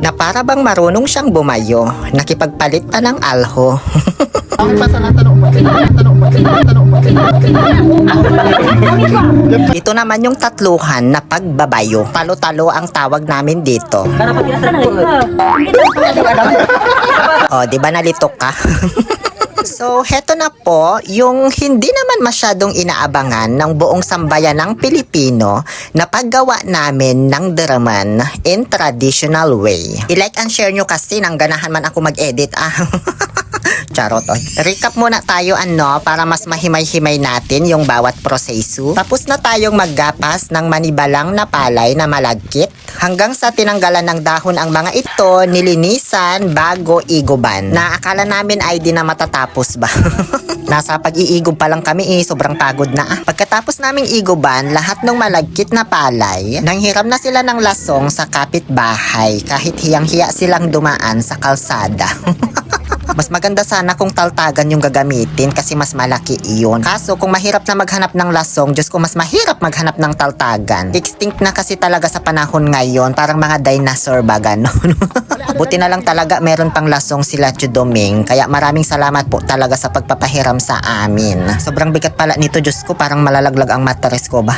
na para bang marunong siyang bumayo, nakipagpalit pa ng alho. Bakit pa sa tanong mo? Tanong mo. Ito naman yung tatluhan na pagbabayo. Talo-talo ang tawag namin dito. O, di ba nalitok ka? So, heto na po, yung hindi naman masyadong inaabangan ng buong sambayan ng Pilipino na paggawa namin ng deraman in traditional way. I-like and share nyo kasi nang ganahan man ako mag-edit. Charot. Recap muna tayo para mas mahimay-himay natin yung bawat proseso. Tapos na tayong maggapas ng manibalang na palay na malagkit hanggang sa tinanggalan ng dahon ang mga ito, nilinisan bago iguban. Na akala namin ay di na matatapos ba? Nasa pag-iigub pa lang kami sobrang pagod na. Pagkatapos naming iguban, lahat ng malagkit na palay, nanghiram na sila ng lasong sa kapitbahay kahit hiyang-hiya silang dumaan sa kalsada. Mas maganda sana kung taltagan yung gagamitin kasi mas malaki iyon. Kaso kung mahirap na maghanap ng lasong, Diyos ko mas mahirap maghanap ng taltagan. Extinct na kasi talaga sa panahon ngayon, parang mga dinosaur ba ganon. Buti na lang talaga meron pang lasong sila Chudoming, kaya maraming salamat po talaga sa pagpapahiram sa amin. Sobrang bigat pala nito, Diyos ko, parang malalaglag ang mattress ko ba.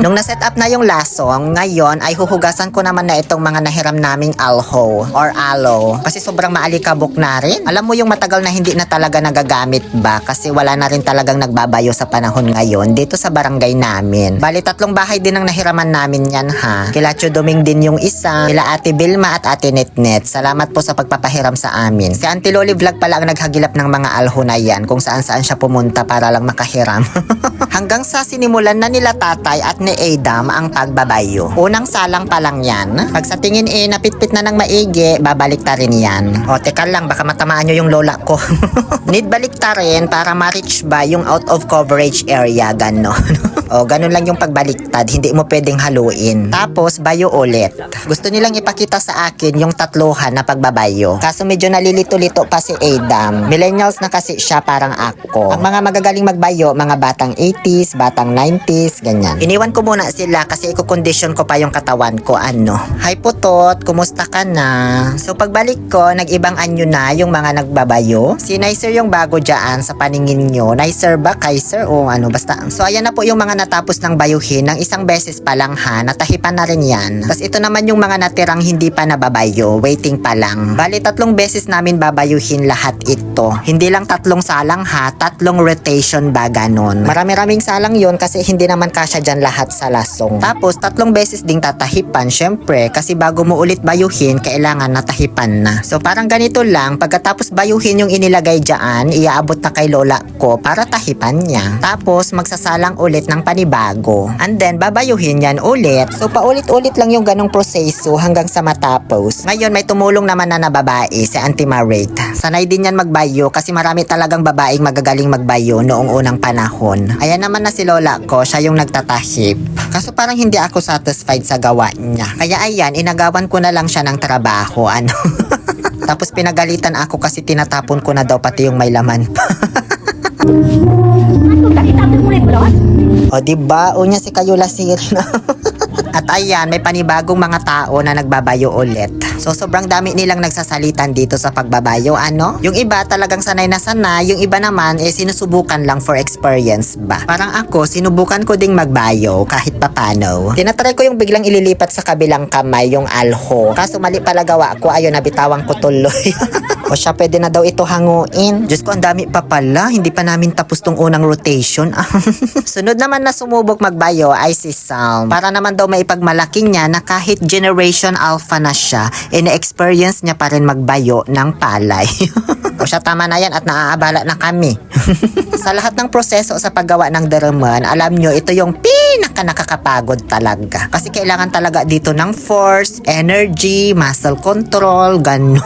Nung na-set up na yung lasong, ngayon ay huhugasan ko naman na itong mga nahiram naming alho or aloe kasi sobrang maalikabok na rin. Alam mo yung matagal na hindi na talaga nagagamit ba kasi wala na rin talagang nagbabayo sa panahon ngayon dito sa barangay namin. Bali 3 bahay din ang nahiraman namin yan ha. Kila Chudoming din yung isa, kila Ate Bilma at Ate Netnet. Salamat po sa pagpapahiram sa amin. Si Auntie Loli Vlog pala ang naghagilap ng mga alho na yan kung saan-saan siya pumunta para lang makahiram. Hanggang sa sinimulan na nila tatay at ni Adam ang pagbabayo. Unang salang pa lang yan. Pag sa tingin napitpit na ng maigi, babalik ta rin yan. O teka lang, baka matamaan nyo yung lola ko. Need balik ta rin para ma-reach ba yung out of coverage area, ganon. O ganun lang yung pagbaliktad, hindi mo pwedeng haluin. Tapos bayo ulit. Gusto nilang ipakita sa akin yung tatluhan na pagbabayo. Kaso medyo nalilito-lito pa si Adam. Millennials na kasi siya parang ako. Ang mga magagaling magbayo, mga batang 80s, batang 90s, ganyan. Iniwan ko muna sila kasi i-condition ko pa yung katawan ko. Hi Putot, kumusta ka na? So pagbalik ko, nag-ibang anyo na yung mga nagbabayo. Si Nicer yung bago dyan sa paningin nyo. Nicer ba? Kaiser? O basta. So ayan na po yung mga natapos ng bayuhin ng isang beses pa lang ha. Natahipan na rin yan. Tapos ito naman yung mga natirang hindi pa nababayo. Waiting pa lang. Bali 3 beses namin babayuhin lahat ito. Hindi lang 3 salang ha. 3 rotation ba ganon. Marami-raming salang yon kasi hindi naman kasya dyan lahat sa lasong. Tapos 3 beses ding tatahipan syempre kasi bago mo ulit bayuhin kailangan natahipan na. So parang ganito lang. Pagkatapos bayuhin yung inilagay dyan, iaabot na kay lola ko para tahipan niya. Tapos magsasalang ulit ng panibago. And then babayuhin yan ulit. So paulit-ulit lang yung ganong proseso hanggang sa matapos. Ngayon may tumulong naman na babae, si Auntie Marit. Sanay din yan magbayo kasi marami talagang babaeng magagaling magbayo noong unang panahon. Ayan naman na si lola ko, siya yung nagtatahip. Kaso parang hindi ako satisfied sa gawa niya. Kaya ayan, inagawan ko na lang siya ng trabaho. Tapos pinagalitan ako kasi tinatapon ko na daw pati yung may laman pa. O diba? O niya si Kayula Sirna. At ayan, may panibagong mga tao na nagbabayo ulit. So sobrang dami nilang nagsasalitan dito sa pagbabayo. Yung iba talagang sanay na sanay, yung iba naman sinusubukan lang for experience ba. Parang ako, sinubukan ko ding magbayo kahit papano. Tinatry ko yung biglang ililipat sa kabilang kamay yung alho. Kaso mali pala gawa ko, ayun nabitawan ko tuloy. O siya, pwede na daw ito hanguin. Diyos ko, ang dami pa pala. Hindi pa namin tapos tong unang rotation. Sunod naman na sumubok magbayo ay si Salm. Para naman daw maipagmalaki niya na kahit generation alpha na siya, ina-experience niya pa rin magbayo ng palay. O siya, tama na yan at naaabala na kami. Sa lahat ng proseso sa paggawa ng deraman, alam nyo, ito yung nakakapagod talaga. Kasi kailangan talaga dito ng force, energy, muscle control, ganun.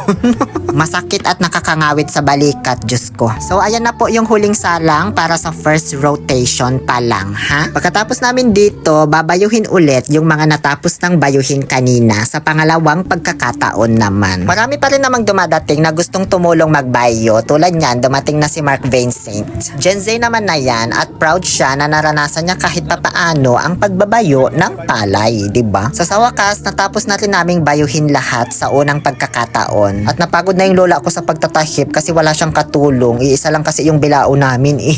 Masakit masakit at nakakangawit sa balikat, Diyos ko. So ayan na po yung huling salang para sa first rotation pa lang, ha? Pagkatapos namin dito, babayuhin ulit yung mga natapos ng bayuhin kanina sa pangalawang pagkakataon naman. Marami pa rin namang dumadating na gustong tumulong magbayo. Tulad niyan, dumating na si Mark Vincent. Gen Z naman na yan at proud siya na naranasan niya kahit papaano ang pagbabayo ng palay, diba? Sa wakas, natapos na rin naming bayuhin lahat sa unang pagkakataon. At napagod na yung lola ko sa pagtatahip kasi wala siyang katulong. Iisa lang kasi yung bilao namin eh.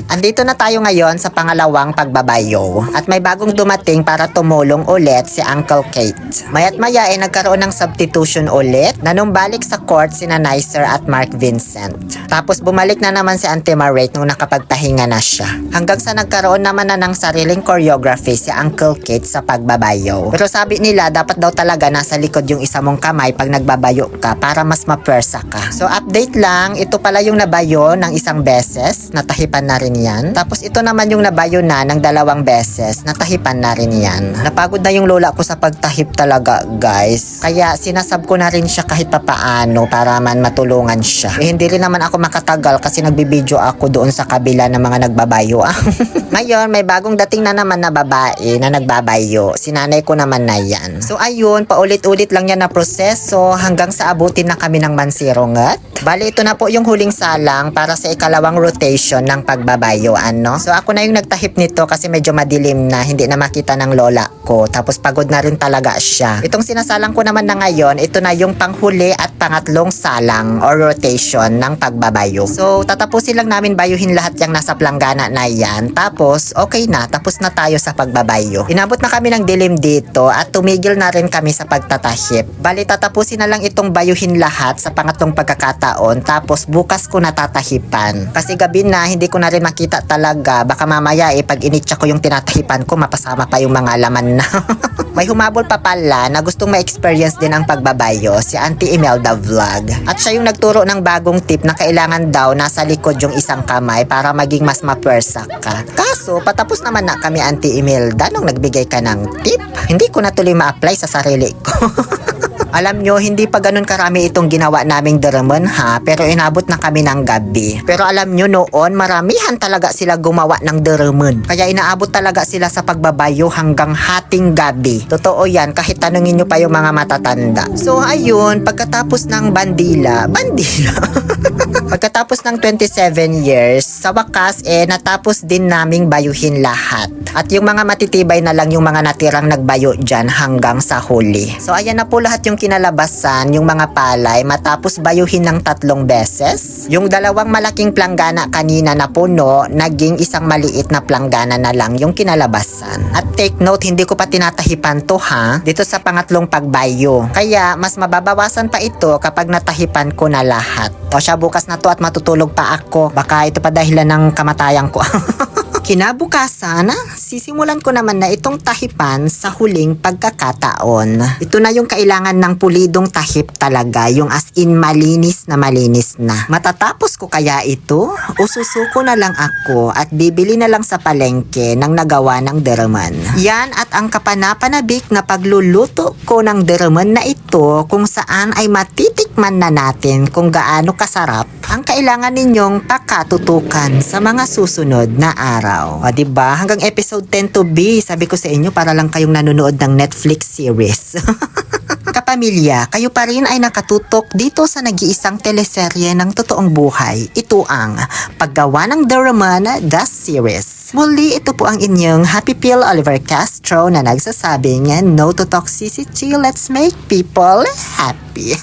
Andito na tayo ngayon sa pangalawang pagbabayo. At may bagong dumating para tumulong ulit si Uncle Kate. Maya't maya ay nagkaroon ng substitution ulit na nung balik sa court sina Nicer at Mark Vincent. Tapos bumalik na naman si Auntie Marate nung nakapagpahinga na siya. Hanggang sa nagkaroon naman na ng sariling choreography si Uncle Kate sa pagbabayo. Pero sabi nila dapat daw talaga nasa likod yung isa mong kamay pag nagbabayo ka para mas mapersa ka. So update lang, ito pala yung nabayo ng isang beses, natahipan na rin yan. Tapos ito naman yung nabayo na ng 2 beses, natahipan na rin yan. Napagod na yung lola ko sa pagtahip talaga, guys. Kaya sinasab ko na rin siya kahit papaano para man matulungan siya. Eh, hindi rin naman ako makatagal kasi nagbibideo ako doon sa kabila ng mga nagbabayo. Ngayon, may bagong dating na naman na babae na nagbabayo. Sinanay ko naman na yan. So ayun, paulit-ulit lang yan na proseso hanggang sa abutin na kami ng mansirongat. Bali, ito na po yung huling salang para sa ikalawang rotation ng pagbabayo, ano? So ako na yung nagtahip nito kasi medyo madilim na, hindi na makita ng lola ko. Tapos pagod na rin talaga siya. Itong sinasalang ko naman na ngayon, ito na yung panghuli at pangatlong salang or rotation ng pagbabayo. So tatapusin lang namin bayuhin lahat yung nasa planggana na yan. Tapos okay na, tapos na tayo sa pagbabayo. Inabot na kami ng dilim dito at tumigil na rin kami sa pagtatahip. Bali, tatapusin na lang itong bayuhin lahat sa pangatlong pagkakataon. Tapos bukas ko natatahipan. Kasi gabi na, hindi ko na rin makita talaga. Baka mamaya pag initsa ko yung tinatahipan ko, mapasama pa yung mga laman na. May humabol pa pala na gustong ma-experience din ang pagbabayo, si Auntie Imelda Vlog. At siya yung nagturo ng bagong tip na kailangan daw nasa likod yung isang kamay para maging mas mapersa ka. Kaso, patapos naman na kami Auntie Imelda nung nagbigay ka ng tip. Hindi ko na tuloy ma-apply sa sarili ko. Alam nyo, hindi pa ganun karami itong ginawa naming deremon ha, pero inabot na kami ng gabi. Pero alam nyo noon, maramihan talaga sila gumawa ng deremon. Kaya inaabot talaga sila sa pagbabayo hanggang hating gabi. Totoo yan, kahit tanungin nyo pa yung mga matatanda. So ayun, pagkatapos ng bandila. Pagkatapos ng 27 years, sa wakas natapos din naming bayuhin lahat. At yung mga matitibay na lang yung mga natirang nagbayo dyan hanggang sa huli. So ayan na po lahat yung kinalabasan, yung mga palay matapos bayuhin ng 3 beses. Yung 2 malaking planggana kanina na puno, naging isang maliit na planggana na lang yung kinalabasan. At take note, hindi ko pa tinatahipan to ha, dito sa pangatlong pagbayo. Kaya mas mababawasan pa ito kapag natahipan ko na lahat. O siya, bukas na to at matutulog pa ako. Baka ito pa dahilan ng kamatayan ko. Kinabukasan, sisimulan ko naman na itong tahipan sa huling pagkakataon. Ito na yung kailangan ng pulidong tahip talaga, yung as in malinis na. Matatapos ko kaya ito? O susuko na lang ako at bibili na lang sa palengke ng nagawa ng deremon. Yan at ang kapanapanabik na pagluluto ko ng deremon na ito kung saan ay matitikman na natin kung gaano kasarap ang kailangan ninyong pakatutukan sa mga susunod na araw. O diba? Hanggang episode 10 to be, sabi ko sa inyo para lang kayong nanonood ng Netflix series. Kapamilya, kayo pa rin ay nakatutok dito sa nag-iisang teleserye ng totoong buhay. Ito ang paggawa ng Deremon The Series. Muli, ito po ang inyong Happy Pill Oliver Castro na nagsasabing no to toxicity, let's make people happy.